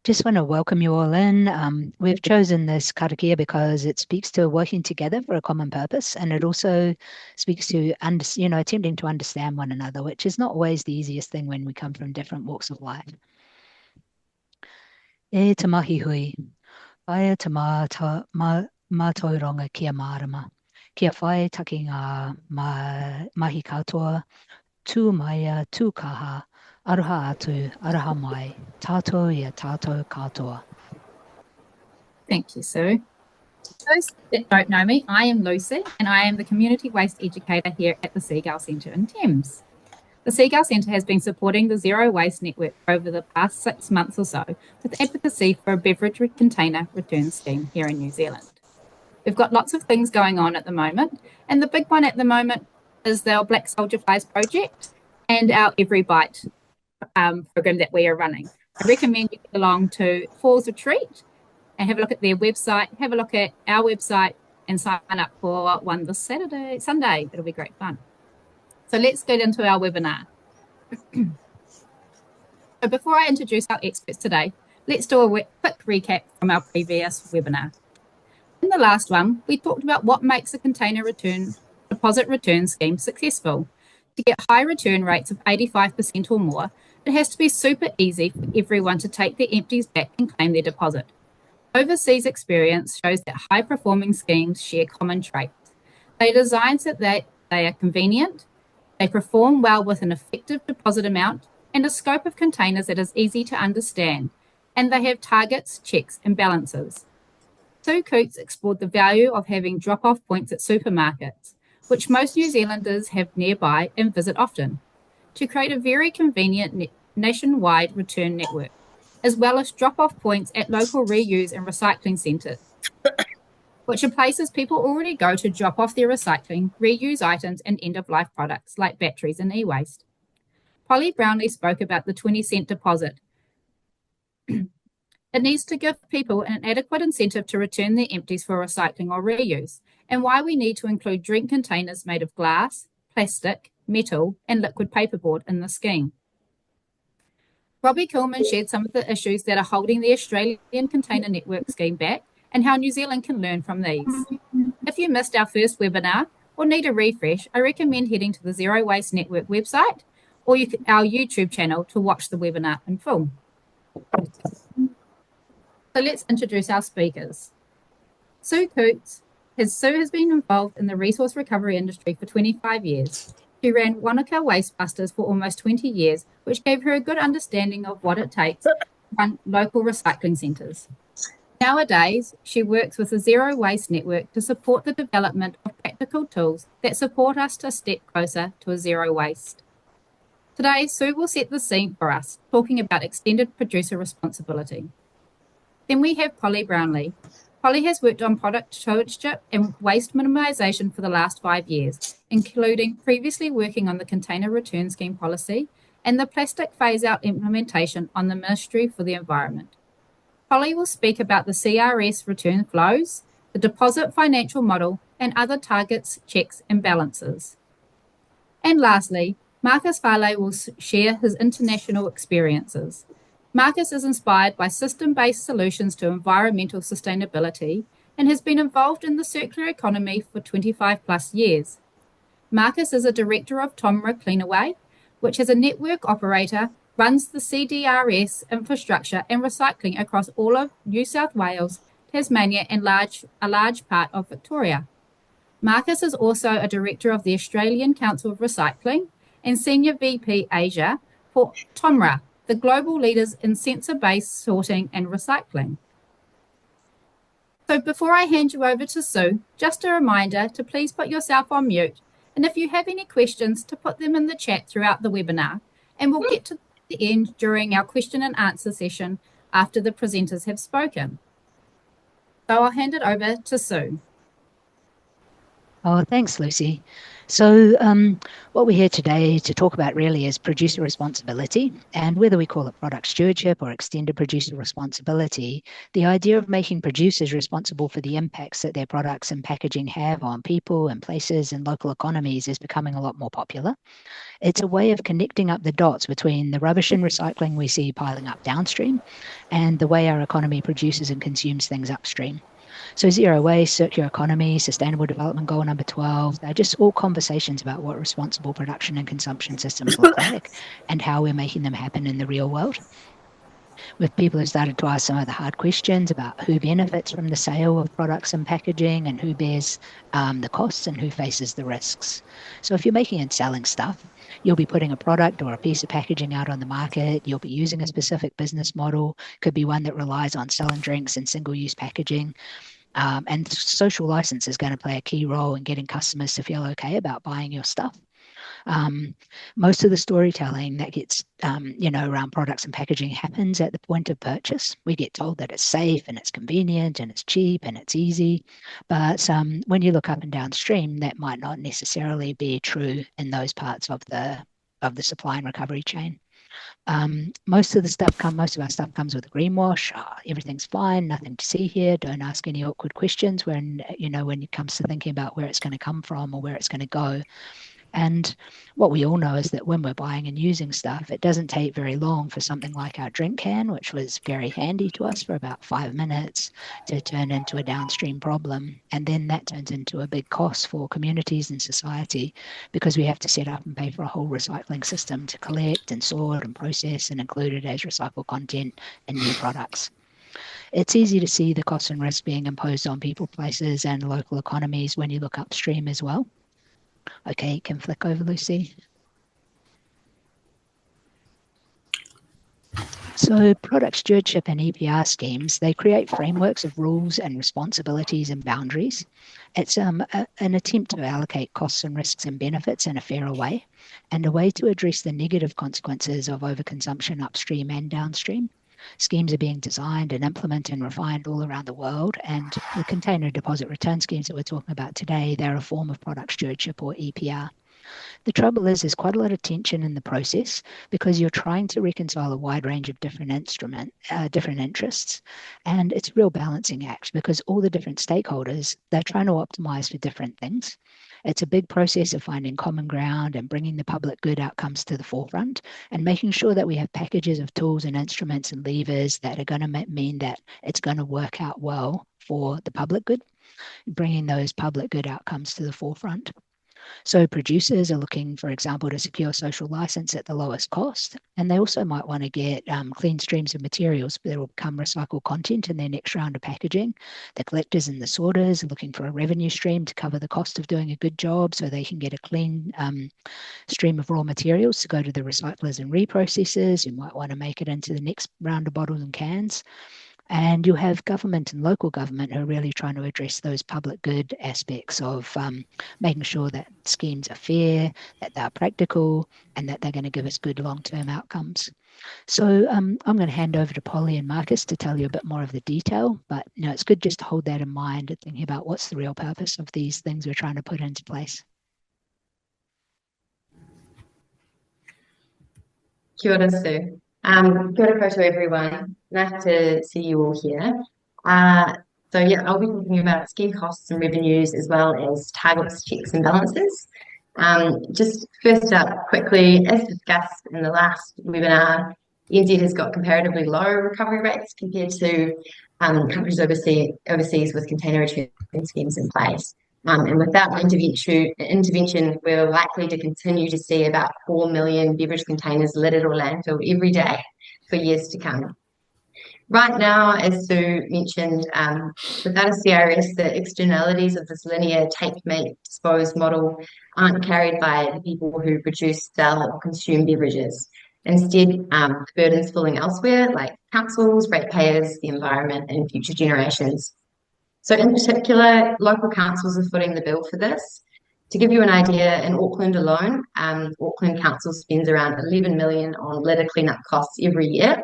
Just want to welcome you all in. We've chosen this karakia because it speaks to working together for a common purpose, and it also speaks to attempting to understand one another, which is not always the easiest thing when we come from different walks of life. E te mahi hui, aia te mātauronga kia mārama, kia whae taki ngā mahi katoa, tū maia, tū kaha, aroha atu, aroha mai, tātou ia tātou katoa. Thank you, Sue. For those that don't know me, I am Lucy and I am the Community Waste Educator here at the Seagull Centre in Thames. The Seagull Centre has been supporting the Zero Waste Network over the past 6 months or so with advocacy for a beverage container return scheme here in New Zealand. We've got lots of things going on at the moment, and the big one at the moment is our Black Soldier Flies project and our Every Bite program that we are running. I recommend you get along to Falls Retreat and have a look at their website, have a look at our website and sign up for one this Sunday. It'll be great fun. So let's get into our webinar. So before I introduce our experts today, let's do a quick recap from our previous webinar. In the last one, we talked about what makes a container deposit return scheme successful. To get high return rates of 85% or more, it has to be super easy for everyone to take their empties back and claim their deposit. Overseas experience shows that high-performing schemes share common traits. They are designed so that they are convenient, they perform well with an effective deposit amount and a scope of containers that is easy to understand, and they have targets, checks and balances. Sue Cootes explored the value of having drop-off points at supermarkets, which most New Zealanders have nearby and visit often, to create a very convenient nationwide return network, as well as drop-off points at local reuse and recycling centres, which are places people already go to drop off their recycling, reuse items and end-of-life products like batteries and e-waste. Polly Brownlee spoke about the 20-cent deposit. It needs to give people an adequate incentive to return their empties for recycling or reuse, and why we need to include drink containers made of glass, plastic, metal, and liquid paperboard in the scheme. Robbie Kilman shared some of the issues that are holding the Australian Container Network scheme back and how New Zealand can learn from these. If you missed our first webinar or need a refresh, I recommend heading to the Zero Waste Network website or our YouTube channel to watch the webinar in full. So let's introduce our speakers. Sue Cootes. Sue has been involved in the resource recovery industry for 25 years. She ran Wanaka Wastebusters for almost 20 years, which gave her a good understanding of what it takes to run local recycling centres. Nowadays, she works with the Zero Waste Network to support the development of practical tools that support us to step closer to a zero waste. Today, Sue will set the scene for us, talking about extended producer responsibility. Then we have Polly Brownlee. Polly has worked on product stewardship and waste minimisation for the last 5 years, including previously working on the Container Return Scheme policy and the plastic phase-out implementation on the Ministry for the Environment. Polly will speak about the CRS return flows, the deposit financial model, and other targets, checks and balances. And lastly, Marcus Farley will share his international experiences. Marcus is inspired by system-based solutions to environmental sustainability and has been involved in the circular economy for 25 plus years. Marcus is a director of TOMRA Cleanaway, which as a network operator runs the CDRS infrastructure and recycling across all of New South Wales, Tasmania and a large part of Victoria. Marcus is also a director of the Australian Council of Recycling and Senior VP Asia for TOMRA, the global leaders in sensor-based sorting and recycling. So before I hand you over to Sue, just a reminder to please put yourself on mute, and if you have any questions, to put them in the chat throughout the webinar, and we'll get to the end during our question and answer session after the presenters have spoken. So I'll hand it over to Sue. Oh, thanks, Lucy. So, what we're here today to talk about really is producer responsibility. And whether we call it product stewardship or extended producer responsibility, the idea of making producers responsible for the impacts that their products and packaging have on people and places and local economies is becoming a lot more popular. It's a way of connecting up the dots between the rubbish and recycling we see piling up downstream and the way our economy produces and consumes things upstream. So, zero waste, circular economy, sustainable development goal number 12, they're just all conversations about what responsible production and consumption systems look like and how we're making them happen in the real world. With people who started to ask some of the hard questions about who benefits from the sale of products and packaging and who bears the costs and who faces the risks. So, if you're making and selling stuff, you'll be putting a product or a piece of packaging out on the market. You'll be using a specific business model, could be one that relies on selling drinks and single use packaging. And social license is going to play a key role in getting customers to feel okay about buying your stuff. Um, Most of the storytelling that gets, around products and packaging happens at the point of purchase. We get told that it's safe and it's convenient and it's cheap and it's easy. But when you look up and downstream, that might not necessarily be true in those parts of the supply and recovery chain. Most of our stuff comes with a greenwash. Everything's fine, nothing to see here. Don't ask any awkward questions when it comes to thinking about where it's going to come from or where it's going to go. And what we all know is that when we're buying and using stuff, it doesn't take very long for something like our drink can, which was very handy to us for about 5 minutes, to turn into a downstream problem. And then that turns into a big cost for communities and society because we have to set up and pay for a whole recycling system to collect and sort and process and include it as recycled content in new products. It's easy to see the costs and risks being imposed on people, places, and local economies when you look upstream as well. Okay, you can flick over, Lucy. So product stewardship and EPR schemes, they create frameworks of rules and responsibilities and boundaries. It's an attempt to allocate costs and risks and benefits in a fairer way, and a way to address the negative consequences of overconsumption upstream and downstream. Schemes are being designed and implemented and refined all around the world, and the container deposit return schemes that we're talking about today, they're a form of product stewardship or EPR. The trouble is, there's quite a lot of tension in the process because you're trying to reconcile a wide range of different interests, and it's a real balancing act because all the different stakeholders they're trying to optimize for different things. It's a big process of finding common ground and bringing the public good outcomes to the forefront, and making sure that we have packages of tools and instruments and levers that are going to mean that it's going to work out well for the public good, bringing those public good outcomes to the forefront. So producers are looking, for example, to secure social license at the lowest cost, and they also might want to get clean streams of materials that will become recycled content in their next round of packaging. The collectors and the sorters are looking for a revenue stream to cover the cost of doing a good job so they can get a clean stream of raw materials to go to the recyclers and reprocessors who might want to make it into the next round of bottles and cans. And you have government and local government who are really trying to address those public good aspects of making sure that schemes are fair, that they're practical, and that they're going to give us good long-term outcomes. So I'm going to hand over to Polly and Marcus to tell you a bit more of the detail, but it's good just to hold that in mind and thinking about what's the real purpose of these things we're trying to put into place. Kia ora, Sue. Kia ora koutou, everyone. Nice to see you all here. Yeah, I'll be talking about scheme costs and revenues as well as targets, checks and balances. Just first up quickly, as discussed in the last webinar, NZ has got comparatively low recovery rates compared to countries overseas with container return schemes in place. And without intervention, we're likely to continue to see about 4 million beverage containers littered or landfill every day for years to come. Right now, as Sue mentioned, without a CRS, the externalities of this linear take, make, dispose model aren't carried by the people who produce, sell, or consume beverages. Instead, the burden's falling elsewhere, like councils, ratepayers, the environment, and future generations. So in particular, local councils are footing the bill for this. To give you an idea, in Auckland alone, Auckland Council spends around 11 million on litter cleanup costs every year.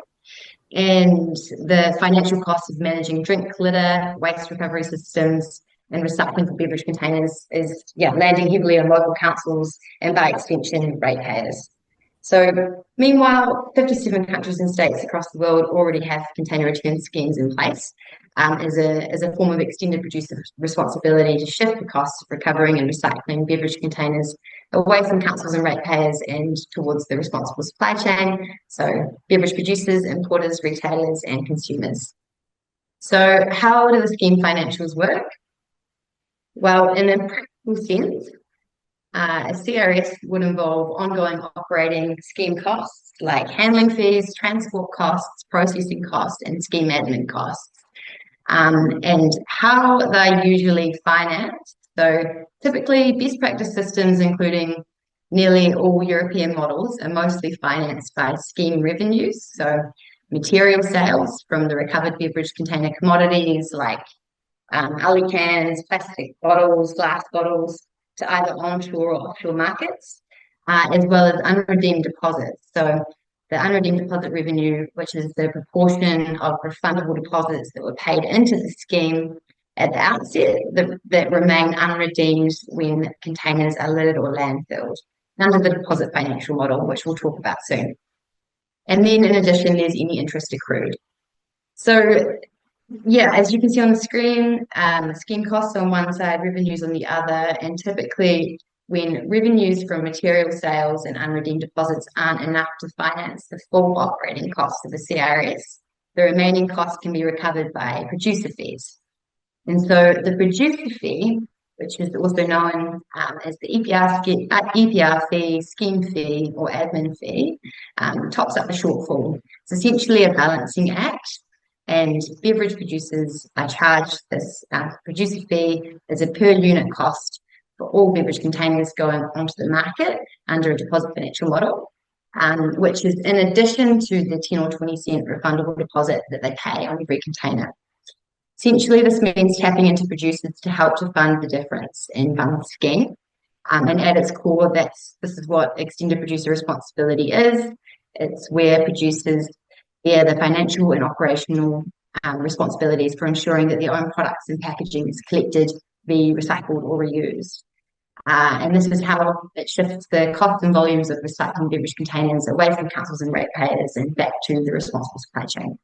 And the financial costs of managing drink litter, waste recovery systems, and recycling for beverage containers is landing heavily on local councils and by extension ratepayers. So meanwhile, 57 countries and states across the world already have container return schemes in place as a form of extended producer responsibility to shift the costs of recovering and recycling beverage containers away from councils and ratepayers and towards the responsible supply chain, so beverage producers, importers, retailers, and consumers. So how do the scheme financials work? Well, in a practical sense, a CRS would involve ongoing operating scheme costs like handling fees, transport costs, processing costs, and scheme admin costs. And how they're usually financed. So typically best practice systems, including nearly all European models, are mostly financed by scheme revenues. So material sales from the recovered beverage container commodities like ali cans, plastic bottles, glass bottles, to either onshore or offshore markets, as well as unredeemed deposits. So the unredeemed deposit revenue, which is the proportion of refundable deposits that were paid into the scheme at the outset that remain unredeemed when containers are lidded or landfilled under the deposit financial model, which we'll talk about soon. And then in addition, there's any interest accrued. So yeah, as you can see on the screen, scheme costs on one side, revenues on the other, and typically when revenues from material sales and unredeemed deposits aren't enough to finance the full operating costs of the CRS, the remaining costs can be recovered by producer fees. And so the producer fee, which is also known as the EPR fee, scheme fee, or admin fee, tops up the shortfall. It's essentially a balancing act, and beverage producers are charged this producer fee as a per unit cost for all beverage containers going onto the market under a deposit financial model, which is in addition to the 10 or 20 cent refundable deposit that they pay on every container. Essentially, this means tapping into producers to help to fund the difference in fund the scheme. And at its core, this is what extended producer responsibility is. It's where producers bear the financial and operational responsibilities for ensuring that their own products and packaging is collected, be recycled or reused. And this is how it shifts the costs and volumes of recycling beverage containers away from councils and ratepayers and back to the responsible supply chain.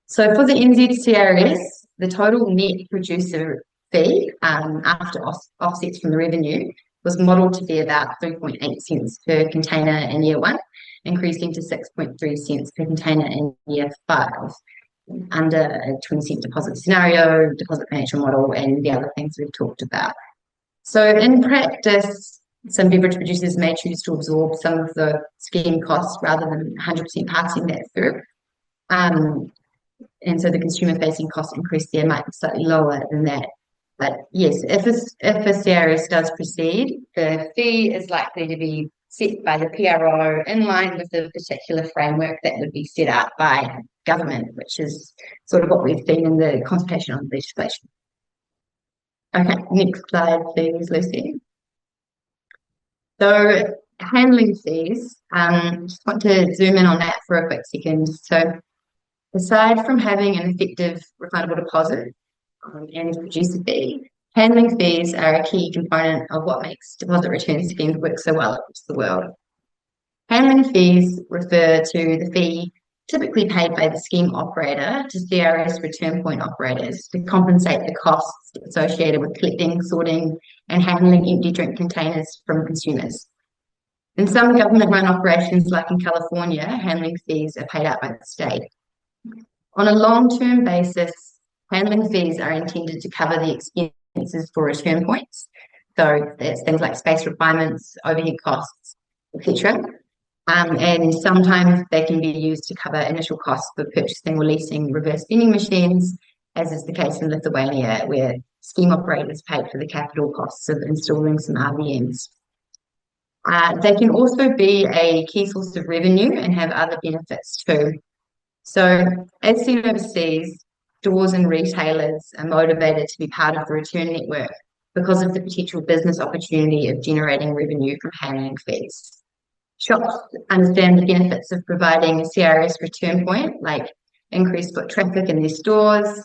So for the NZCRS, the total net producer fee after offsets from the revenue was modelled to be about 3.8 cents per container in year one, increasing to 6.3 cents per container in year 5 under a 20 cent deposit scenario, deposit financial model, and the other things we've talked about. So in practice, some beverage producers may choose to absorb some of the scheme costs rather than 100% passing that through. And so the consumer-facing cost increase there might be slightly lower than that. But yes, if a CRS does proceed, the fee is likely to be set by the PRO in line with the particular framework that would be set up by government, which is sort of what we've seen in the consultation on legislation. Okay, next slide, please, Lucy. So handling fees, just want to zoom in on that for a quick second. So aside from having an effective refundable deposit and producer fee, handling fees are a key component of what makes deposit return schemes work so well across the world. Handling fees refer to the fee typically paid by the scheme operator to CRS return point operators to compensate the costs associated with collecting, sorting, and handling empty drink containers from consumers. In some government-run operations, like in California, handling fees are paid out by the state. On a long-term basis, handling fees are intended to cover the expenses for return points. So that's things like space requirements, overhead costs, etc. And sometimes they can be used to cover initial costs for purchasing or leasing reverse vending machines, as is the case in Lithuania, where scheme operators paid for the capital costs of installing some RVMs. They can also be a key source of revenue and have other benefits too. So as seen overseas, stores and retailers are motivated to be part of the return network because of the potential business opportunity of generating revenue from handling fees. Shops understand the benefits of providing a CRS return point, like increased foot traffic in their stores,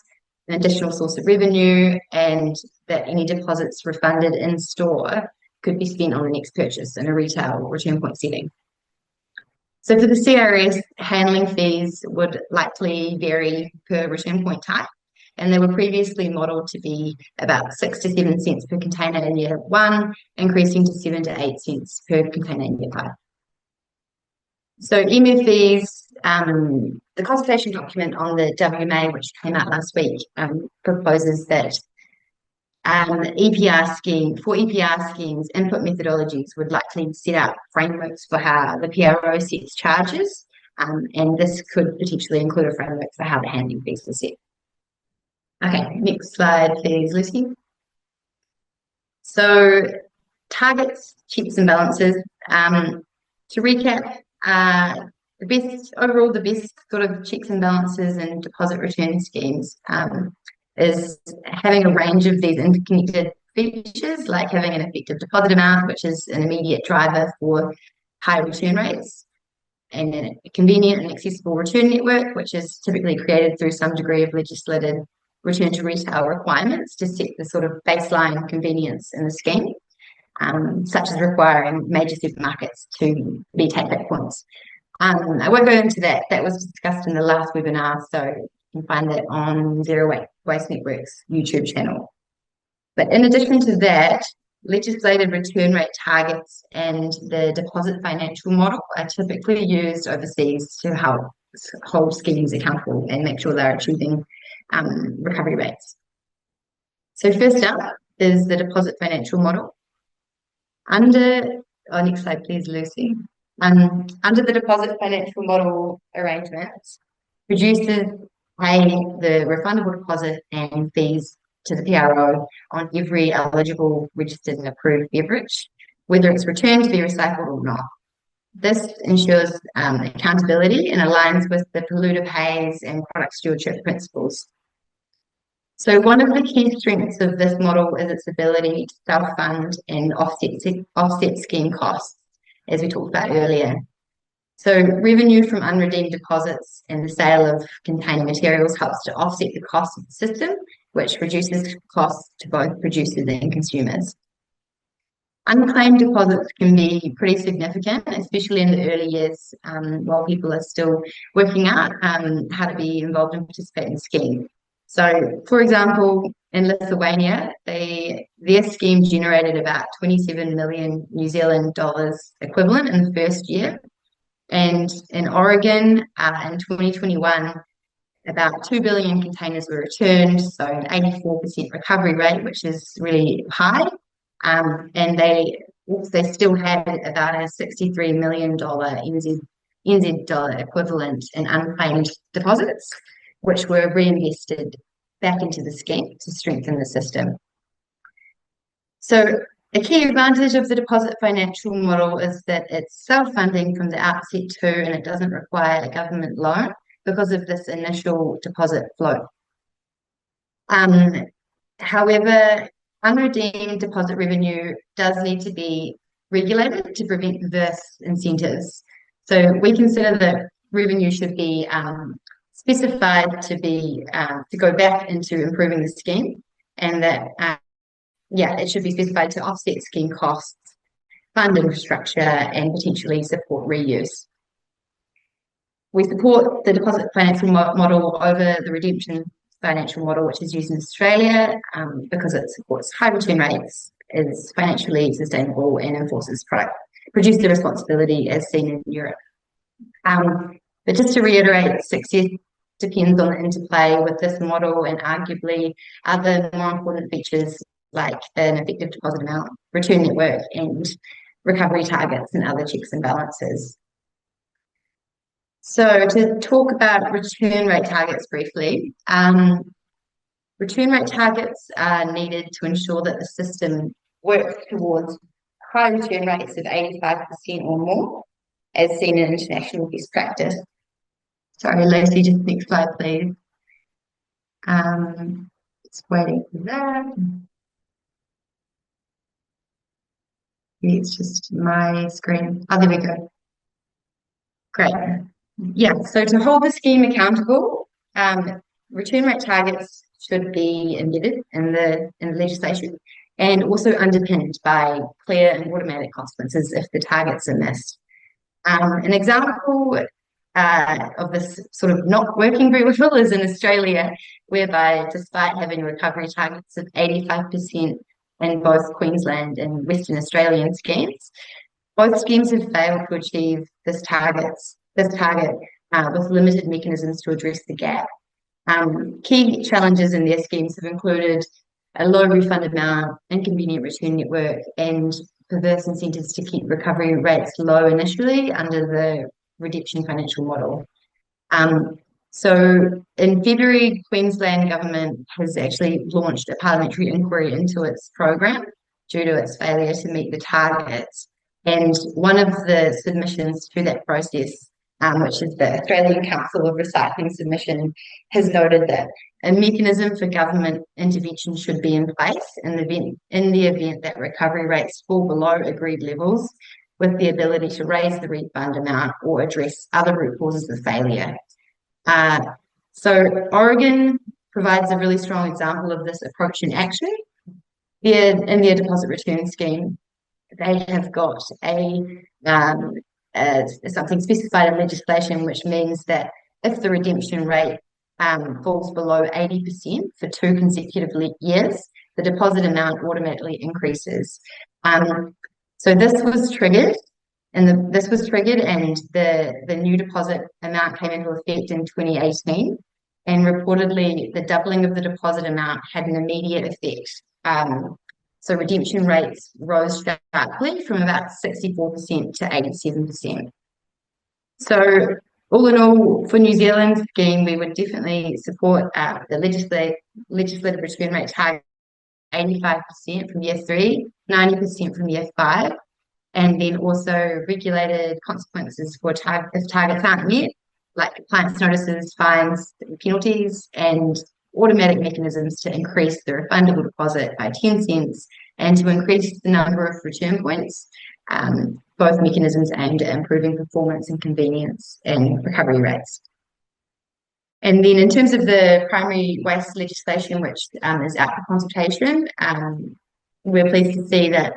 an additional source of revenue, and that any deposits refunded in store could be spent on the next purchase in a retail return point setting. So for the CRS, handling fees would likely vary per return point type, and they were previously modelled to be about 6 to 7 cents per container in year 1, increasing to 7 to 8 cents per container in year 5. So EMF fees, the consultation document on the WMA, which came out last week, proposes that EPR schemes, input methodologies would likely set out frameworks for how the PRO sets charges, and this could potentially include a framework for how the handling fees are set. Okay, next slide, please, Lucy. So targets, checks and balances. To recap, the best sort of checks and balances and deposit return schemes is having a range of these interconnected features, like having an effective deposit amount, which is an immediate driver for high return rates, and a convenient and accessible return network, which is typically created through some degree of legislated return to retail requirements to set the sort of baseline convenience in the scheme, such as requiring major supermarkets to be take-back points. I won't go into that. That was discussed in the last webinar, so you can find that on Zero Waste Network's YouTube channel. But in addition to that, legislated return rate targets and the deposit financial model are typically used overseas to help hold schemes accountable and make sure they're achieving recovery rates. So first up is the deposit financial model. Next slide, please, Lucy. Under the deposit financial model arrangements, producers pay the refundable deposit and fees to the PRO on every eligible, registered and approved beverage, whether it's returned to be recycled or not. This ensures accountability and aligns with the polluter pays and product stewardship principles. So one of the key strengths of this model is its ability to self-fund and offset scheme costs, as we talked about earlier. So revenue from unredeemed deposits and the sale of containing materials helps to offset the cost of the system, which reduces costs to both producers and consumers. Unclaimed deposits can be pretty significant, especially in the early years while people are still working out how to be involved and participate in the scheme. So, for example, in Lithuania, their scheme generated about 27 million New Zealand dollars equivalent in the first year. And in Oregon, in 2021, about 2 billion containers were returned, so an 84% recovery rate, which is really high. And they still had about a $63 million NZ dollar equivalent in unclaimed deposits, which were reinvested back into the scheme to strengthen the system. So a key advantage of the deposit financial model is that it's self-funding from the outset too, and it doesn't require a government loan because of this initial deposit flow. However, unredeemed deposit revenue does need to be regulated to prevent perverse incentives. So we consider that revenue should be specified to go back into improving the scheme, and that it should be specified to offset scheme costs, fund infrastructure, and potentially support reuse. We support the deposit financial model over the redemption financial model, which is used in Australia, because it supports high return rates, is financially sustainable, and enforces producer responsibility as seen in Europe. But just to reiterate, success depends on the interplay with this model and arguably other more important features like an effective deposit amount, return network, and recovery targets and other checks and balances. So to talk about return rate targets briefly, return rate targets are needed to ensure that the system works towards high return rates of 85% or more, as seen in international best practice. Sorry, Lucy, just next slide, please. Just waiting for that. It's just my screen. Oh, there we go. Great. Yeah, so to hold the scheme accountable, return rate targets should be embedded in the legislation, and also underpinned by clear and automatic consequences if the targets are missed. An example of this sort of not working very well is in Australia, whereby despite having recovery targets of 85% in both Queensland and Western Australian schemes, both schemes have failed to achieve this target with limited mechanisms to address the gap. Key challenges in their schemes have included a low refund amount, inconvenient return network, and perverse incentives to keep recovery rates low initially under the redemption financial model. So in February, Queensland government has actually launched a parliamentary inquiry into its program due to its failure to meet the targets. And one of the submissions to that process, which is the Australian Council of Recycling submission, has noted that a mechanism for government intervention should be in place in the event that recovery rates fall below agreed levels, with the ability to raise the refund amount or address other root causes of failure. So Oregon provides a really strong example of this approach in action. In their deposit return scheme, they have got something specified in legislation, which means that if the redemption rate falls below 80% for 2 consecutive years, the deposit amount automatically increases. So this was triggered, and the new deposit amount came into effect in 2018. And reportedly, the doubling of the deposit amount had an immediate effect. So redemption rates rose sharply from about 64% to 87%. So all in all, for New Zealand's scheme, we would definitely support the legislative return rate target 85% from year 3, 90% from year 5, and then also regulated consequences for if targets aren't met, like compliance notices, fines, penalties, and automatic mechanisms to increase the refundable deposit by 10 cents and to increase the number of return points, both mechanisms aimed at improving performance and convenience and recovery rates. And then in terms of the primary waste legislation, which is out for consultation, we're pleased to see that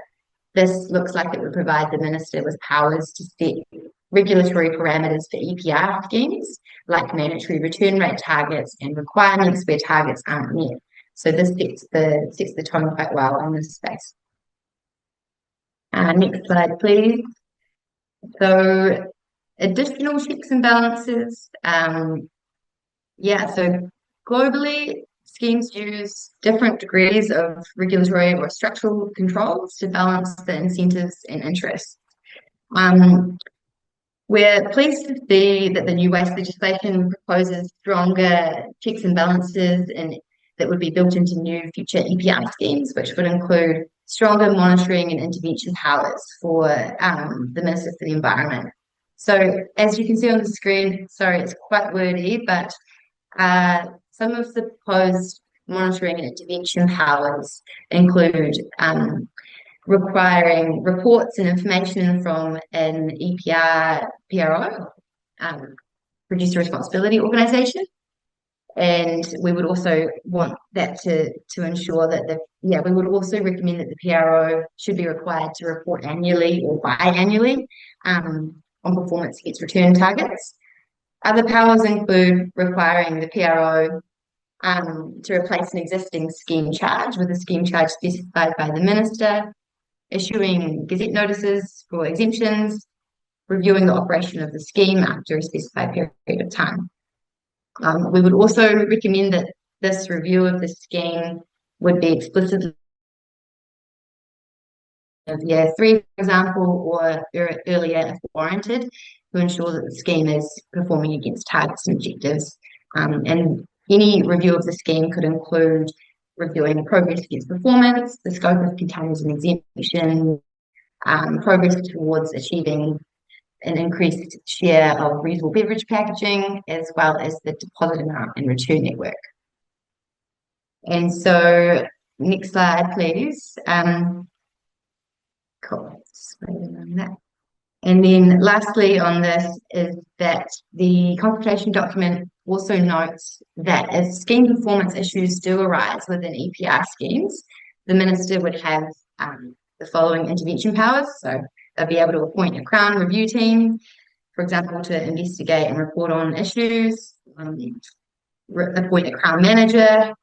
this looks like it would provide the Minister with powers to set regulatory parameters for EPR schemes, like mandatory return rate targets and requirements where targets aren't met. So this sets the tone quite well in this space. Next slide, please. So additional checks and balances. So globally, schemes use different degrees of regulatory or structural controls to balance the incentives and interests. We're pleased to see that the new waste legislation proposes stronger checks and balances and that would be built into new future EPR schemes, which would include stronger monitoring and intervention powers for the Minister for the Environment. So as you can see on the screen, sorry, it's quite wordy, but some of the proposed monitoring and intervention powers include requiring reports and information from an EPR PRO, producer responsibility organisation, and we would also want that to ensure that we would also recommend that the PRO should be required to report annually or biannually on performance against return targets. Other powers include requiring the PRO to replace an existing scheme charge with a scheme charge specified by the Minister, issuing gazette notices for exemptions, reviewing the operation of the scheme after a specified period of time. We would also recommend that this review of the scheme would be explicitly of year 3, for example, or earlier if warranted, to ensure that the scheme is performing against targets and objectives. And any review of the scheme could include reviewing progress against performance, the scope of containers and exemption, progress towards achieving an increased share of reusable beverage packaging, as well as the deposit amount and return network. And so, next slide, please. Cool. And then lastly on this is that the consultation document also notes that if scheme performance issues do arise within EPR schemes, the Minister would have the following intervention powers. So they'll be able to appoint a Crown review team, for example, to investigate and report on issues, appoint a Crown manager,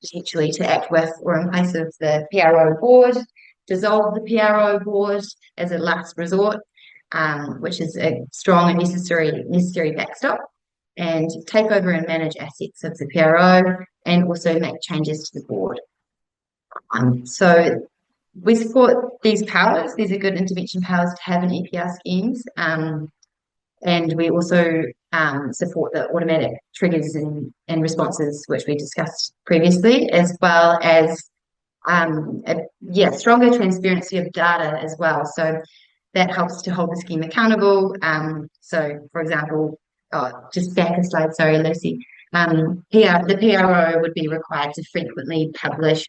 potentially to act with or in place of the PRO board, dissolve the PRO board as a last resort, which is a strong and necessary backstop, and take over and manage assets of the PRO, and also make changes to the board. So we support these powers. These are good intervention powers to have in EPR schemes. And we also support the automatic triggers and responses, which we discussed previously, as well as stronger transparency of data as well. So that helps to hold the scheme accountable. So, for example, just back a slide, sorry, Lucy. The PRO would be required to frequently publish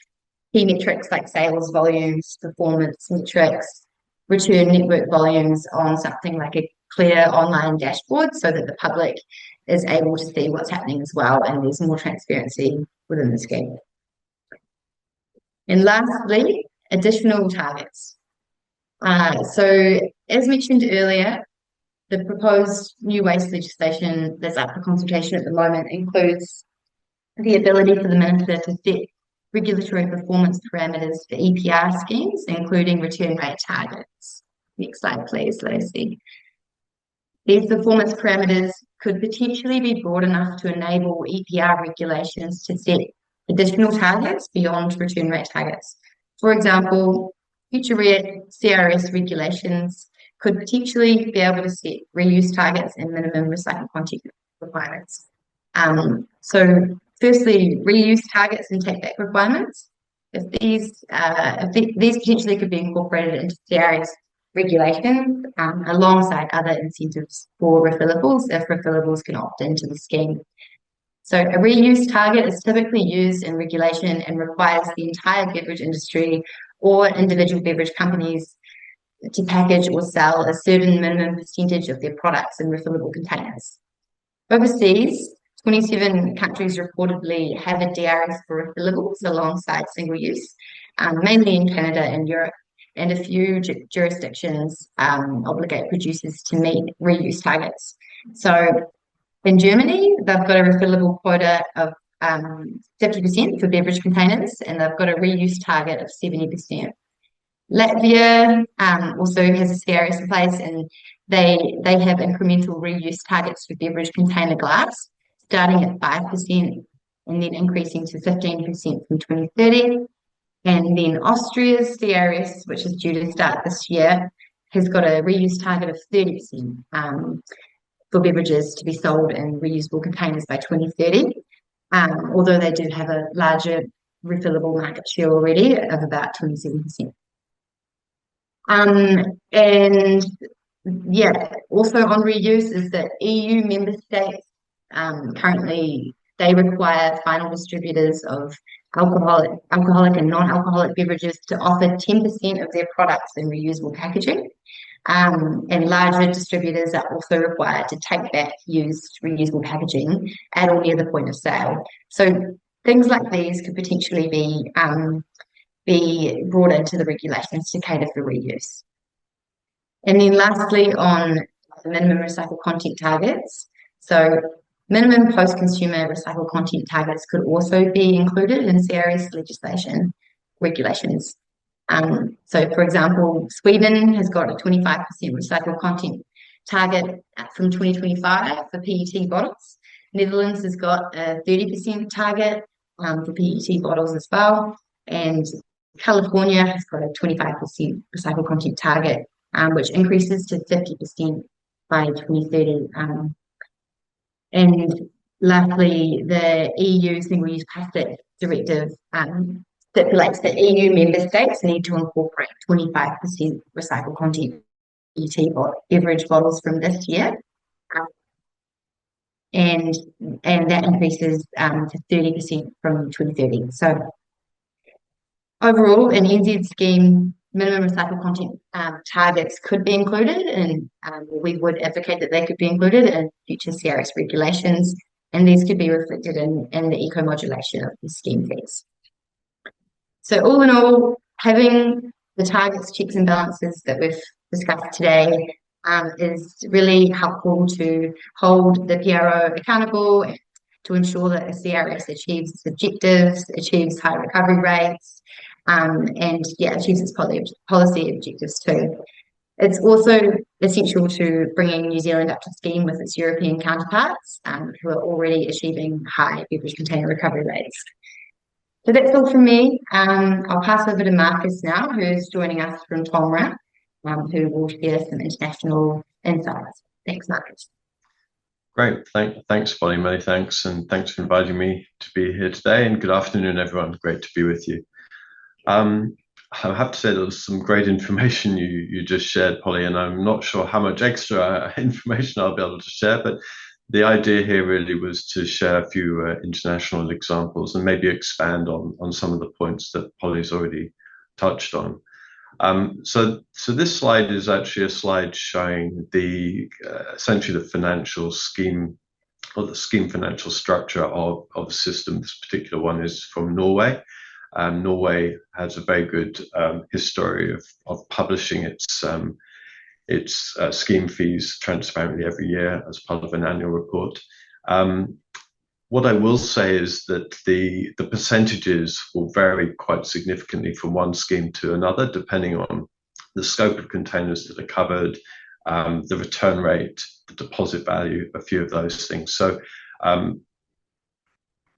key metrics like sales volumes, performance metrics, return network volumes on something like a clear online dashboard so that the public is able to see what's happening as well, and there's more transparency within the scheme. And lastly, additional targets. So as mentioned earlier, the proposed new waste legislation that's up for consultation at the moment includes the ability for the Minister to set regulatory performance parameters for EPR schemes, including return rate targets. Next slide, please, Lucy. These performance parameters could potentially be broad enough to enable EPR regulations to set additional targets beyond return rate targets. For example, future CRS regulations could potentially be able to set reuse targets and minimum recycled content requirements. So firstly, reuse targets and take-back requirements. If these potentially could be incorporated into CRS regulations alongside other incentives for refillables, if refillables can opt into the scheme. So a reuse target is typically used in regulation and requires the entire beverage industry or individual beverage companies to package or sell a certain minimum percentage of their products in refillable containers. Overseas, 27 countries reportedly have a DRS for refillables alongside single use, mainly in Canada and Europe, and a few jurisdictions obligate producers to meet reuse targets. So in Germany, they've got a refillable quota of 50% for beverage containers, and they've got a reuse target of 70%. Latvia also has a CRS in place, and they have incremental reuse targets for beverage container glass, starting at 5% and then increasing to 15% from 2030. And then Austria's CRS, which is due to start this year, has got a reuse target of 30% for beverages to be sold in reusable containers by 2030, although they do have a larger refillable market share already of about 27%. And yeah, also on reuse is that EU member states currently they require final distributors of alcoholic and non-alcoholic beverages to offer 10% of their products in reusable packaging. And larger distributors are also required to take back used reusable packaging at or near the point of sale. So things like these could potentially be brought into the regulations to cater for reuse. And then lastly, on the minimum recycled content targets. So minimum post-consumer recycled content targets could also be included in CRS legislation regulations. So, for example, Sweden has got a 25% recycled content target from 2025 for PET bottles. Netherlands has got a 30% target for PET bottles as well. And California has got a 25% recycled content target, which increases to 50% by 2030. And lastly, the EU Single-Use Plastic Directive stipulates that EU member states need to incorporate 25% recycled content PET beverage bottles from this year, and that increases to 30% from 2030. So overall, an NZ scheme minimum recycled content targets could be included, and we would advocate that they could be included in future CRS regulations, and these could be reflected in the eco-modulation of the scheme fees. So all in all, having the targets, checks and balances that we've discussed today is really helpful to hold the PRO accountable, to ensure that the CRS achieves its objectives, achieves high recovery rates, and achieves its policy objectives too. It's also essential to bringing New Zealand up to scheme with its European counterparts, who are already achieving high beverage container recovery rates. So that's all from me. I'll pass over to Marcus now, who's joining us from TOMRA, who will share some international insights. Thanks, Marcus. Great. Thanks, Polly. Many thanks. And thanks for inviting me to be here today. And good afternoon, everyone. Great to be with you. I have to say there was some great information you just shared, Polly, and I'm not sure how much extra information I'll be able to share, but the idea here really was to share a few international examples and maybe expand on some of the points that Polly's already touched on. So this slide is actually a slide showing the essentially the financial scheme or the scheme financial structure of a system. This particular one is from Norway. Norway has a very good history of publishing its scheme fees transparently every year as part of an annual report. What I will say is that the percentages will vary quite significantly from one scheme to another, depending on the scope of containers that are covered, the return rate, the deposit value, a few of those things. So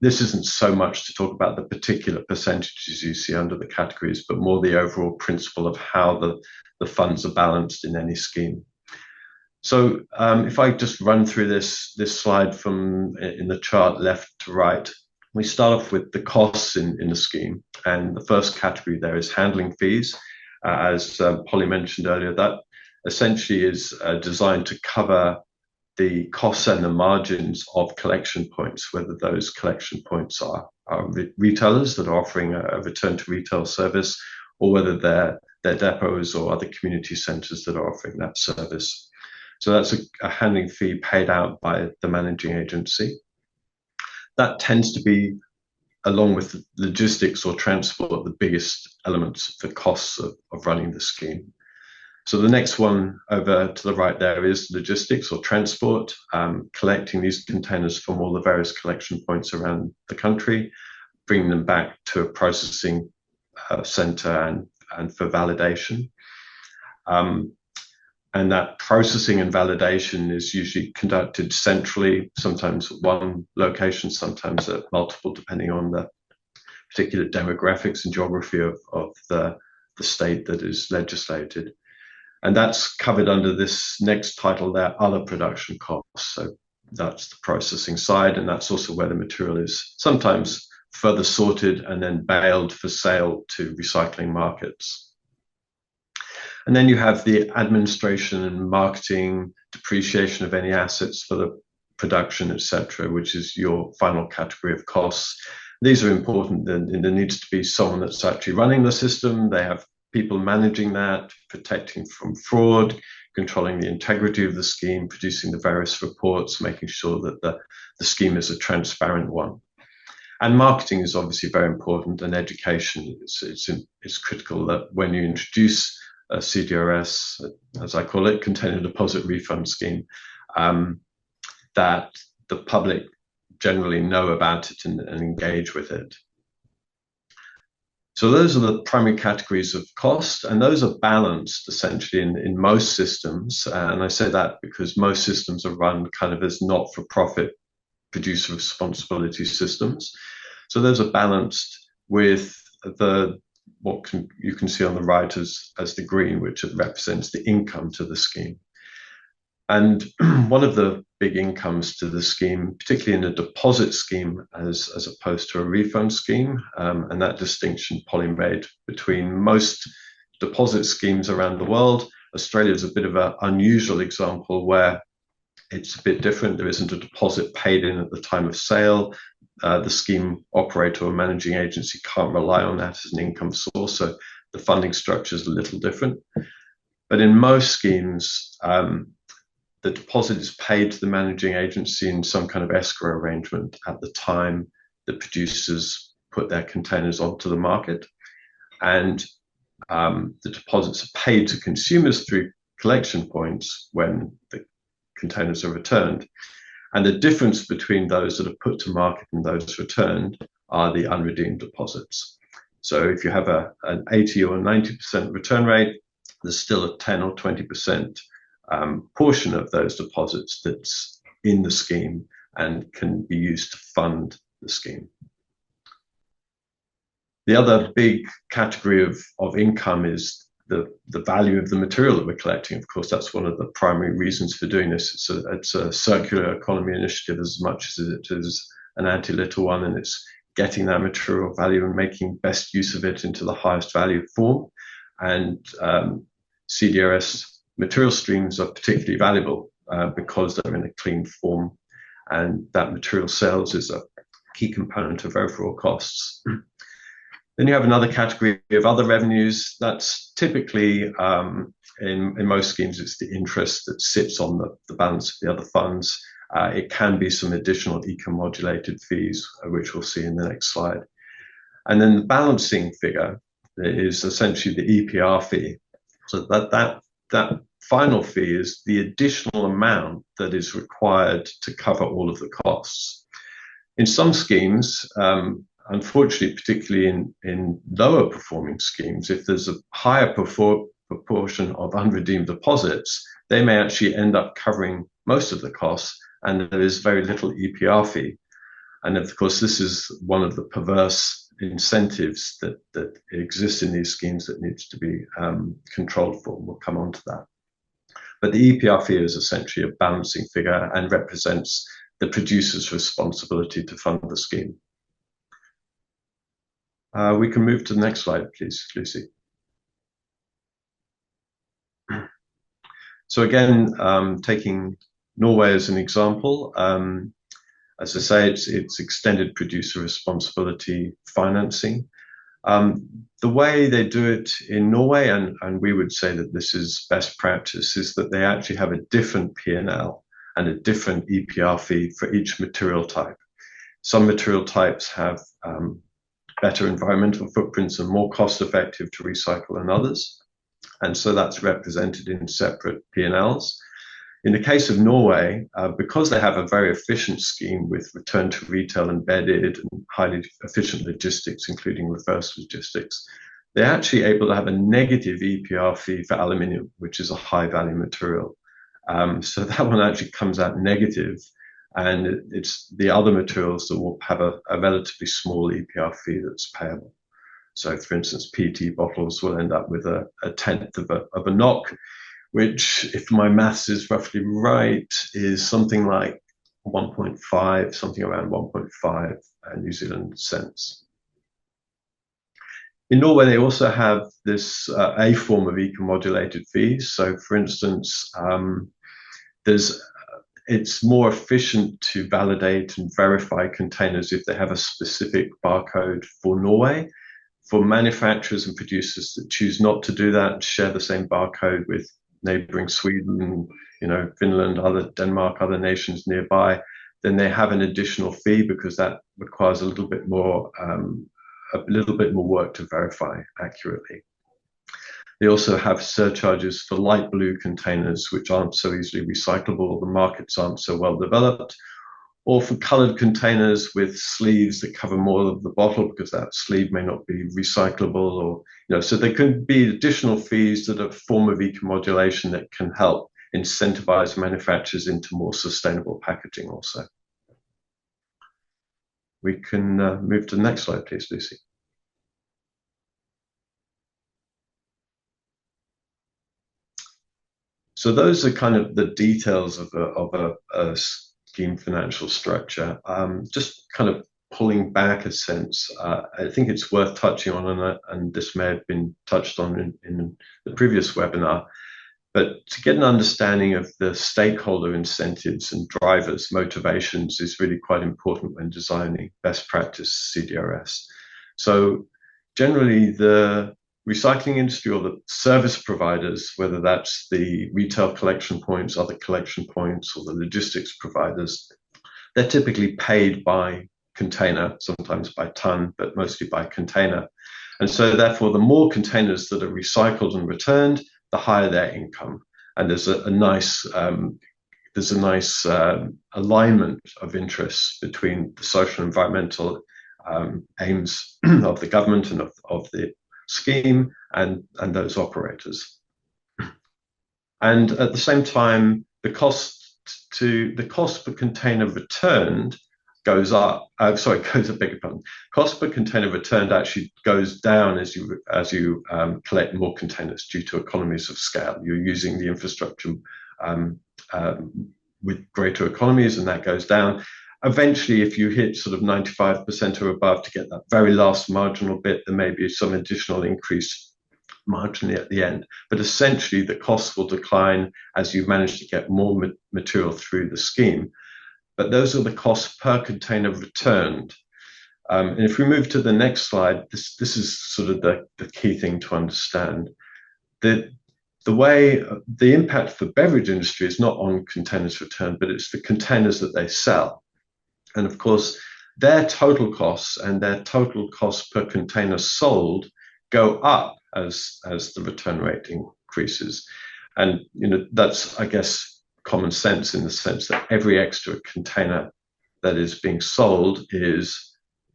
this isn't so much to talk about the particular percentages you see under the categories, but more the overall principle of how the funds are balanced in any scheme. So if I just run through this slide from in the chart left to right, we start off with the costs in the scheme. And the first category there is handling fees. As Polly mentioned earlier, that essentially is designed to cover the costs and the margins of collection points, whether those collection points are retailers that are offering a return to retail service, or whether they're depots or other community centres that are offering that service. So that's a handling fee paid out by the managing agency. That tends to be, along with logistics or transport, the biggest elements of the costs of running the scheme. So the next one over to the right there is logistics or transport, collecting these containers from all the various collection points around the country, bringing them back to a processing centre and for validation. And that processing and validation is usually conducted centrally, sometimes at one location, sometimes at multiple, depending on the particular demographics and geography of the state that is legislated. And that's covered under this next title there, other production costs. So that's the processing side, and that's also where the material is sometimes further sorted and then baled for sale to recycling markets. And then you have the administration and marketing, depreciation of any assets for the production, etc., which is your final category of costs. These are important, and there needs to be someone that's actually running the system. They have people managing that, protecting from fraud, controlling the integrity of the scheme, producing the various reports, making sure that the scheme is a transparent one. And marketing is obviously very important, and education is critical, that when you introduce a CDRS, as I call it, container deposit refund scheme, that the public generally know about it and engage with it. So those are the primary categories of cost, and those are balanced essentially in most systems. And I say that because most systems are run kind of as not-for-profit producer responsibility systems. So those are balanced with you can see on the right as the green, which represents the income to the scheme. And one of the big incomes to the scheme, particularly in a deposit scheme as opposed to a refund scheme, and that distinction Polly made between most deposit schemes around the world. Australia is a bit of an unusual example where it's a bit different. There isn't a deposit paid in at the time of sale. The scheme operator or managing agency can't rely on that as an income source. So the funding structure is a little different. But in most schemes, the deposit is paid to the managing agency in some kind of escrow arrangement at the time the producers put their containers onto the market. And the deposits are paid to consumers through collection points when the containers are returned. And the difference between those that are put to market and those returned are the unredeemed deposits. So if you have an 80 or 90% return rate, there's still a 10 or 20% portion of those deposits that's in the scheme and can be used to fund the scheme. The other big category of income is the value of the material that we're collecting. Of course, that's one of the primary reasons for doing this. It's a circular economy initiative as much as it is an anti-litter one, and it's getting that material value and making best use of it into the highest value form. And CDRS material streams are particularly valuable because they're in a clean form, and that material sales is a key component of overall costs. Then you have another category of other revenues. That's typically, in most schemes, it's the interest that sits on the balance of the other funds. It can be some additional eco-modulated fees, which we'll see in the next slide. And then the balancing figure is essentially the EPR fee. So that final fee is the additional amount that is required to cover all of the costs. In some schemes, unfortunately, particularly in lower performing schemes, if there's a higher proportion of unredeemed deposits, they may actually end up covering most of the costs, and there is very little EPR fee. And of course, this is one of the perverse incentives that exist in these schemes that needs to be controlled for. We'll come on to that. But the EPR fee is essentially a balancing figure and represents the producer's responsibility to fund the scheme. We can move to the next slide, please, Lucy. So again, taking Norway as an example, as I say, it's extended producer responsibility financing. The way they do it in Norway, and we would say that this is best practice, is that they actually have a different P&L and a different EPR fee for each material type. Some material types have better environmental footprints and more cost effective to recycle than others. And so that's represented in separate P&Ls. In the case of Norway, because they have a very efficient scheme with return to retail embedded and highly efficient logistics, including reverse logistics, they're actually able to have a negative EPR fee for aluminium, which is a high value material. So that one actually comes out negative, and it's the other materials that will have a relatively small EPR fee that's payable. So for instance, PET bottles will end up with a tenth of a NOK, which, if my maths is roughly right, is something like 1.5, something around 1.5 New Zealand cents. In Norway, they also have this a form of eco-modulated fees. So for instance, it's more efficient to validate and verify containers if they have a specific barcode for Norway. For manufacturers and producers that choose not to do that, share the same barcode with neighboring Sweden, Finland, Denmark, other nations nearby, then they have an additional fee because that requires a little bit more work to verify accurately. They also have surcharges for light blue containers, which aren't so easily recyclable. The markets aren't so well developed. Or for colored containers with sleeves that cover more of the bottle because that sleeve may not be recyclable, or so there can be additional fees that are a form of eco-modulation that can help incentivize manufacturers into more sustainable packaging also. We can move to the next slide, please, Lucy. So those are kind of the details of a scheme financial structure. Just kind of pulling back a sense, I think it's worth touching on, and this may have been touched on in the previous webinar, but to get an understanding of the stakeholder incentives and drivers, motivations is really quite important when designing best practice CDRS. So generally, the recycling industry or the service providers, whether that's the retail collection points, other collection points, or the logistics providers, they're typically paid by container, sometimes by ton, but mostly by container. And so therefore, the more containers that are recycled and returned, the higher their income. And there's a nice alignment of interests between the social and environmental aims of the government and of the scheme and those operators. And at the same time, the cost per container returned goes up. Cost per container returned actually goes down as you collect more containers due to economies of scale. You're using the infrastructure with greater economies, and that goes down. Eventually, if you hit sort of 95% or above to get that very last marginal bit, there may be some additional increase marginally at the end. But essentially, the costs will decline as you manage to get more material through the scheme. But those are the costs per container returned. And if we move to the next slide, this is sort of the key thing to understand. The impact for beverage industry is not on containers returned, but it's the containers that they sell. And of course, their total costs and their total cost per container sold go up as the return rate increases. And that's, I guess, common sense in the sense that every extra container that is being sold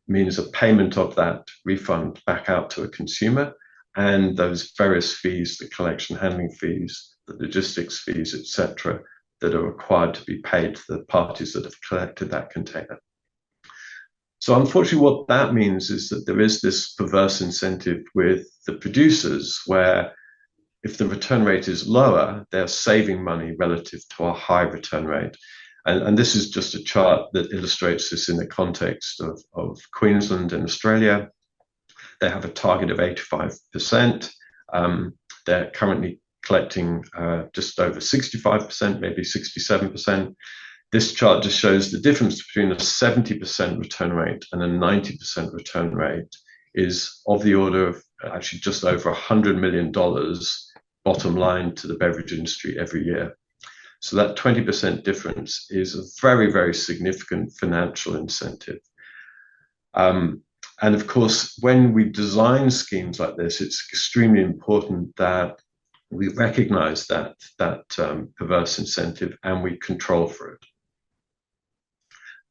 means a payment of that refund back out to a consumer, and those various fees, the collection handling fees, the logistics fees, etc., that are required to be paid to the parties that have collected that container. So unfortunately, what that means is that there is this perverse incentive with the producers where if the return rate is lower, they're saving money relative to a high return rate. And this is just a chart that illustrates this in the context of Queensland and Australia. They have a target of 85%. They're currently collecting just over 65%, maybe 67%. This chart just shows the difference between a 70% return rate and a 90% return rate is of the order of actually just over $100 million bottom line to the beverage industry every year. So that 20% difference is a very, very significant financial incentive. And of course, when we design schemes like this, it's extremely important that we recognize that perverse incentive and we control for it.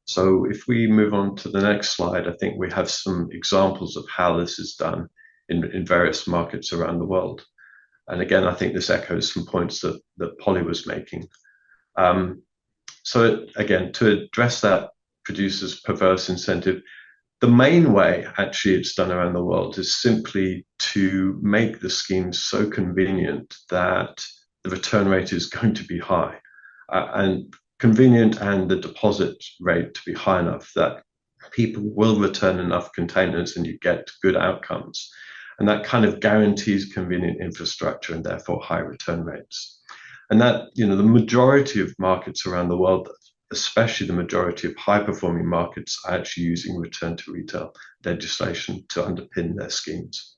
So if we move on to the next slide, I think we have some examples of how this is done in various markets around the world. And again, I think this echoes some points that Polly was making. So again, to address that producer's perverse incentive, the main way actually it's done around the world is simply to make the scheme so convenient that the return rate is going to be high. And convenient and the deposit rate to be high enough that people will return enough containers and you get good outcomes. And that kind of guarantees convenient infrastructure and therefore high return rates. And that, the majority of markets around the world, especially the majority of high performing markets, are actually using return to retail legislation to underpin their schemes.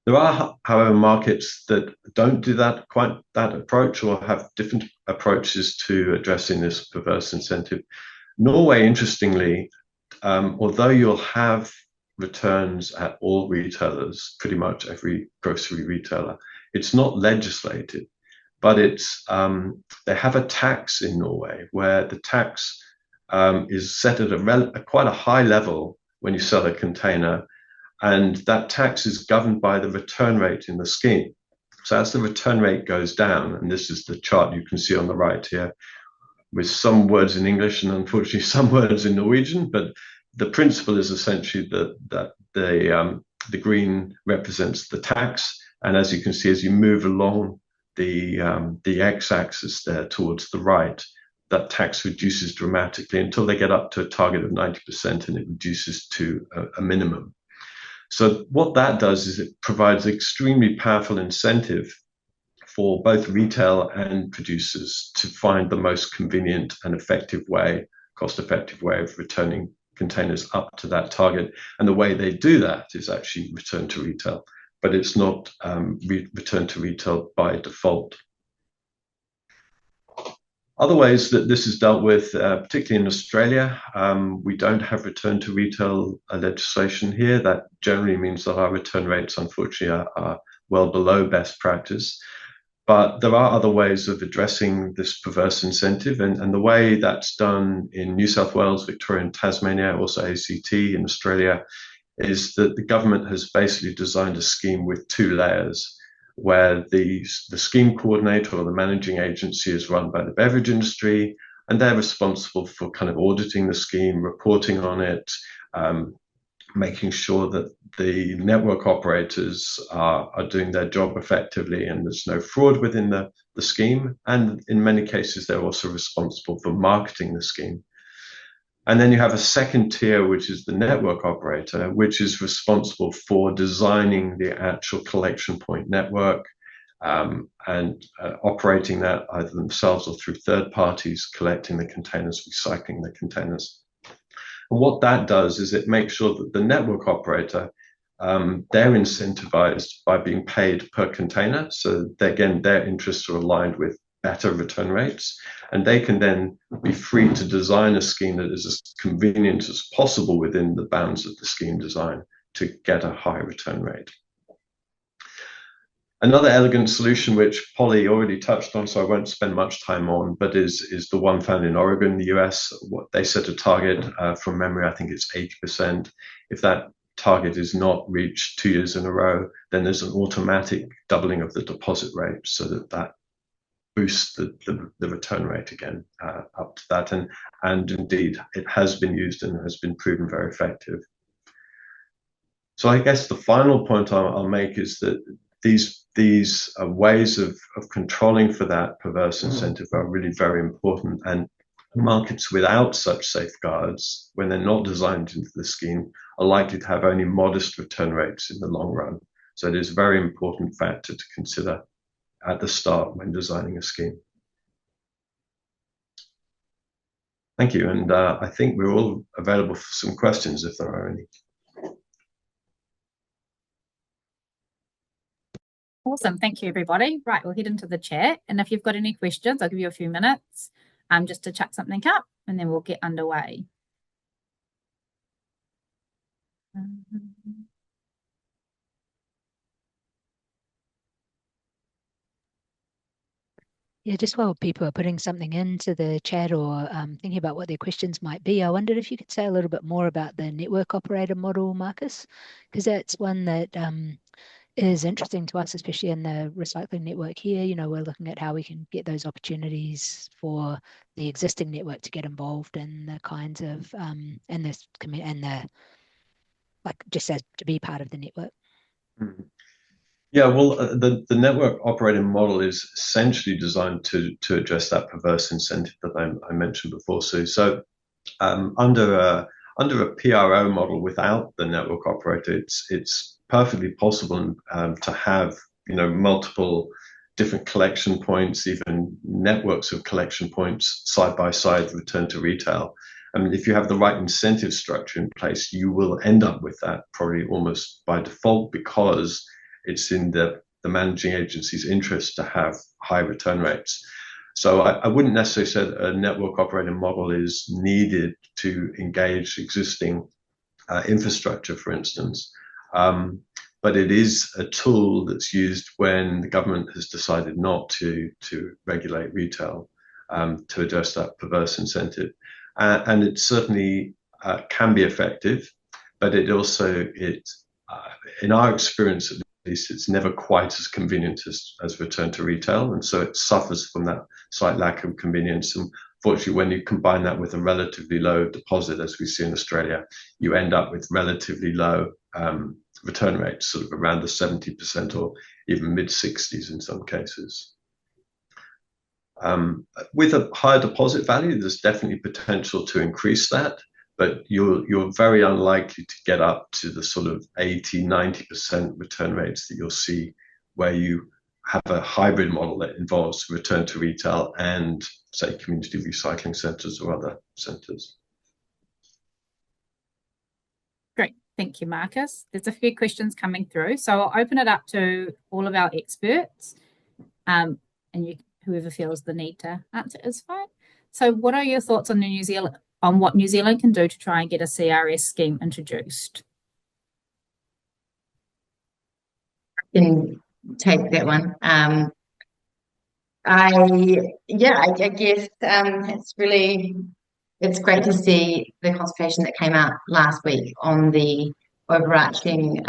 There are, however, markets that don't do that approach or have different approaches to addressing this perverse incentive. Norway, interestingly, although you'll have returns at all retailers, pretty much every grocery retailer, it's not legislated, but they have a tax in Norway where the tax is set at quite a high level when you sell a container. And that tax is governed by the return rate in the scheme. So as the return rate goes down, and this is the chart you can see on the right here, with some words in English and unfortunately some words in Norwegian, but the principle is essentially that the green represents the tax. And as you can see, as you move along the x-axis there towards the right, that tax reduces dramatically until they get up to a target of 90% and it reduces to a minimum. So what that does is it provides extremely powerful incentive for both retail and producers to find the most convenient and effective way, cost-effective way of returning containers up to that target. And the way they do that is actually return to retail. but it's not return to retail by default. Other ways that this is dealt with, particularly in Australia, we don't have return to retail legislation here. That generally means that our return rates, unfortunately, are well below best practice. But there are other ways of addressing this perverse incentive, and the way that's done in New South Wales, Victoria, and Tasmania, also ACT in Australia, is that the government has basically designed a scheme with two layers, where the scheme coordinator or the managing agency is run by the beverage industry, and they're responsible for kind of auditing the scheme, reporting on it, making sure that the network operators are doing their job effectively and there's no fraud within the scheme. And in many cases, they're also responsible for marketing the scheme. And then you have a second tier, which is the network operator, which is responsible for designing the actual collection point network and operating that either themselves or through third parties, collecting the containers, recycling the containers. And what that does is it makes sure that the network operator, they're incentivized by being paid per container. So again, their interests are aligned with better return rates, and they can then be free to design a scheme that is as convenient as possible within the bounds of the scheme design to get a high return rate. Another elegant solution, which Polly already touched on, so I won't spend much time on, but is the one found in Oregon, the US. What they set a target from memory, I think it's 80%. If that target is not reached 2 years in a row, then there's an automatic doubling of the deposit rate, so that boost the return rate again up to that, and indeed it has been used and has been proven very effective. So I guess the final point I'll make is that these ways of controlling for that perverse incentive are really very important, and markets without such safeguards, when they're not designed into the scheme, are likely to have only modest return rates in the long run. So it is a very important factor to consider at the start when designing a scheme. Thank you, and I think we're all available for some questions if there are any. Awesome, thank you everybody. Right, we'll head into the chat, and if you've got any questions, I'll give you a few minutes just to chuck something up, and then we'll get underway. Yeah, just while people are putting something into the chat or thinking about what their questions might be, I wondered if you could say a little bit more about the network operator model, Marcus, because that's one that is interesting to us, especially in the recycling network here. You know, we're looking at how we can get those opportunities for the existing network to get involved in the kinds of and the like just as to be part of the network. Mm-hmm. Yeah, well, the network operating model is essentially designed to address that perverse incentive that I mentioned before, Sue. So under a PRO model without the network operator, it's perfectly possible to have multiple different collection points, even networks of collection points side by side, return to retail. I mean, if you have the right incentive structure in place, you will end up with that probably almost by default, because it's in the managing agency's interest to have high return rates. So I wouldn't necessarily say that a network operating model is needed to engage existing infrastructure, for instance. But it is a tool that's used when the government has decided not to regulate retail to address that perverse incentive. And it certainly can be effective, but it also, in our experience at least, it's never quite as convenient as return to retail. And so it suffers from that slight lack of convenience. And fortunately, when you combine that with a relatively low deposit, as we see in Australia, you end up with relatively low return rates, sort of around the 70% or even mid-60s in some cases. With a higher deposit value, there's definitely potential to increase that, but you're very unlikely to get up to the sort of 80-90% return rates that you'll see where you have a hybrid model that involves return to retail and, say, community recycling centres or other centres. Great, Thank you, Marcus. There's a few questions coming through, so I'll open it up to all of our experts, and whoever feels the need to answer is fine. So, what are your thoughts on what New Zealand can do to try and get a CRS scheme introduced? I can take that one. I guess it's great to see the consultation that came out last week on the overarching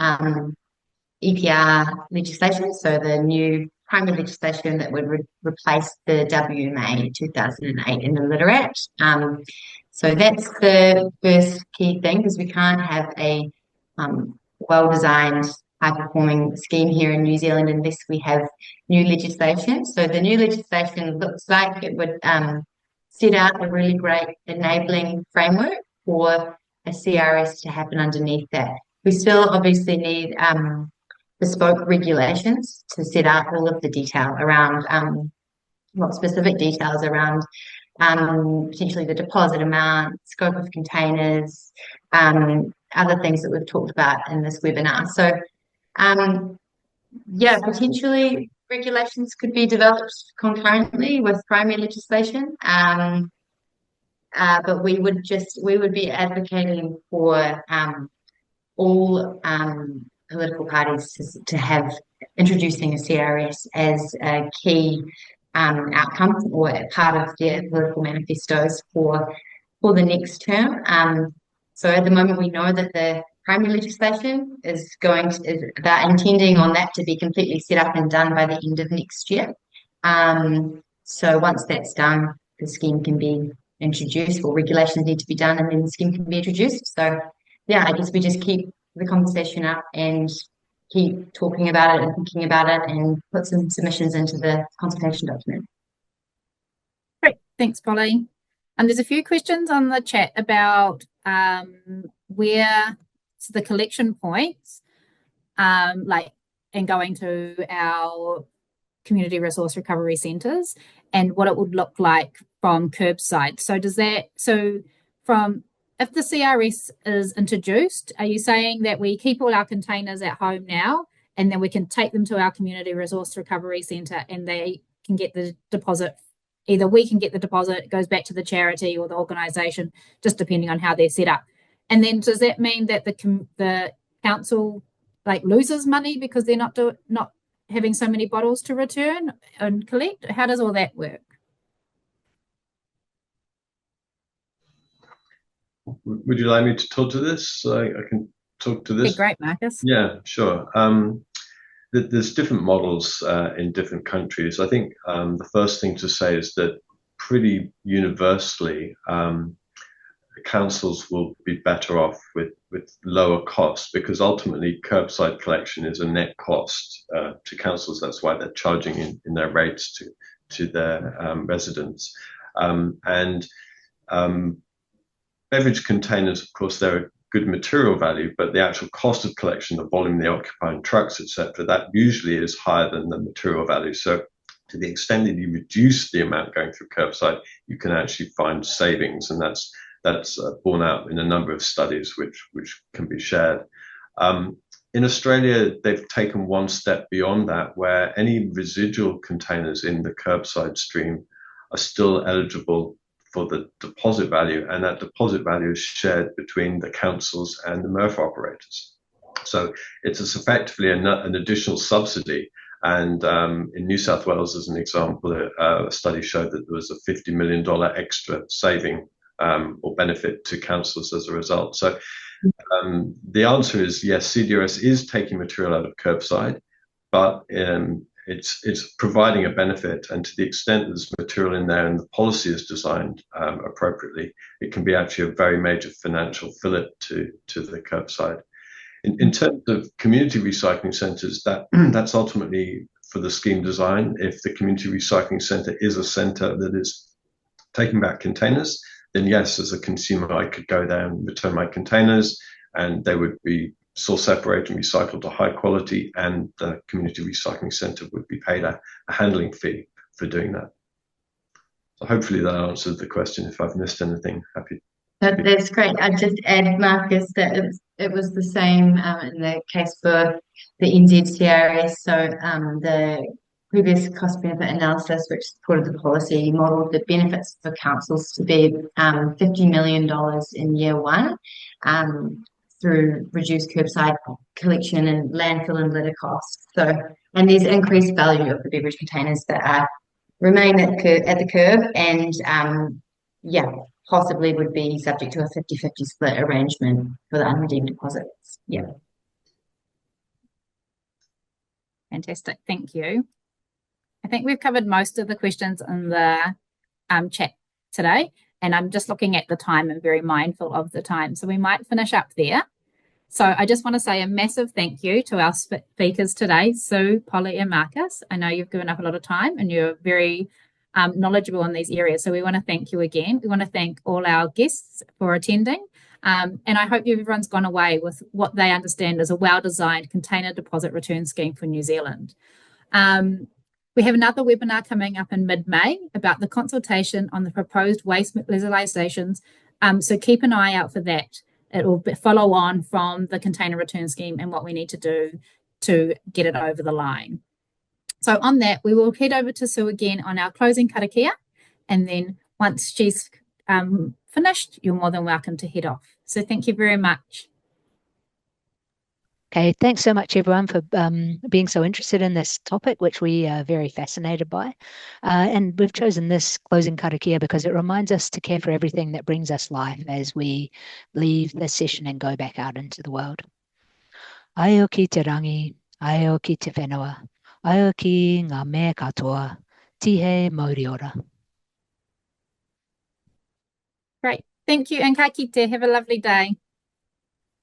EPR legislation, so the new primary legislation that would replace the WMA 2008 in the Literate. So that's the first key thing, because we can't have a well-designed, high-performing scheme here in New Zealand unless we have new legislation. So the new legislation looks like it would set out a really great enabling framework for a CRS to happen underneath that. We still obviously need bespoke regulations to set out all of the detail around specific details around potentially the deposit amount, scope of containers, other things that we've talked about in this webinar. So potentially regulations could be developed concurrently with primary legislation. But we would be advocating for all political parties to have introducing a CRS as a key outcome or a part of their political manifestos for the next term. So at the moment, we know that the primary legislation is they're intending on that to be completely set up and done by the end of next year. So once that's done, the scheme can be introduced, or regulations need to be done, and then the scheme can be introduced. So I guess we just keep the conversation up and keep talking about it and thinking about it and put some submissions into the consultation document. Great, thanks, Polly. And there's a few questions on the chat about where the collection points, and going to our community resource recovery centres, and what it would look like from curbside. If the CRS is introduced, are you saying that we keep all our containers at home now, and then we can take them to our community resource recovery centre and they can get the deposit? Either we can get the deposit, it goes back to the charity or the organisation, just depending on how they're set up. And then does that mean that the council loses money because they're not having so many bottles to return and collect? How does all that work? Would you like me to talk to this? I can talk to this. Yeah, great, Marcus. Yeah, sure. There's different models in different countries. I think the first thing to say is that pretty universally, councils will be better off with lower costs, because ultimately curbside collection is a net cost to councils. That's why they're charging in their rates to their residents. Beverage containers, of course, they're a good material value, but the actual cost of collection, the volume they occupy in trucks, etc., that usually is higher than the material value. So to the extent that you reduce the amount going through curbside, you can actually find savings, and that's borne out in a number of studies which can be shared. In Australia, they've taken one step beyond that, where any residual containers in the curbside stream are still eligible for the deposit value, and that deposit value is shared between the councils and the MRF operators. So it's effectively an additional subsidy. And in New South Wales, as an example, a study showed that there was a $50 million extra saving or benefit to councils as a result. So the answer is yes, CDRS is taking material out of curbside, but it's providing a benefit, and to the extent there's material in there and the policy is designed appropriately, it can be actually a very major financial fillip to the curbside. In terms of community recycling centres, that's ultimately for the scheme design. If the community recycling centre is a centre that is taking back containers, then yes, as a consumer, I could go there and return my containers, and they would be source separated and recycled to high quality, and the community recycling centre would be paid a handling fee for doing that. So hopefully that answered the question. If I've missed anything, happy. That's great. I'd just add, Marcus, that it was the same in the case for the NZCRS. So the previous cost benefit analysis, which supported the policy, modelled the benefits for councils to be $50 million in year one through reduced curbside collection and landfill and litter costs. So, and there's increased value of the beverage containers that remain at the curb and yeah, possibly would be subject to a 50-50 split arrangement for the unredeemed deposits. Yeah. Fantastic. Thank you. I think we've covered most of the questions in the chat today, and I'm just looking at the time and very mindful of the time. So we might finish up there. So I just want to say a massive thank you to our speakers today, Sue, Polly, and Marcus. I know you've given up a lot of time and you're very knowledgeable in these areas. So we want to thank you again. We want to thank all our guests for attending. And I hope everyone's gone away with what they understand as a well-designed container deposit return scheme for New Zealand. We have another webinar coming up in mid-May about the consultation on the proposed waste legislations. So keep an eye out for that. It will follow on from the container return scheme and what we need to do to get it over the line. So on that, we will head over to Sue again on our closing karakia. And then once she's finished, you're more than welcome to head off. So thank you very much. Okay, thanks so much, everyone, for being so interested in this topic, which we are very fascinated by. And we've chosen this closing karakia because it reminds us to care for everything that brings us life as we leave this session and go back out into the world. Aio ki te rangi, aio ki te whenua, aio ki ngā mea katoa, tihe mauri ora. Great. Thank you, and ka kite. Have a lovely day.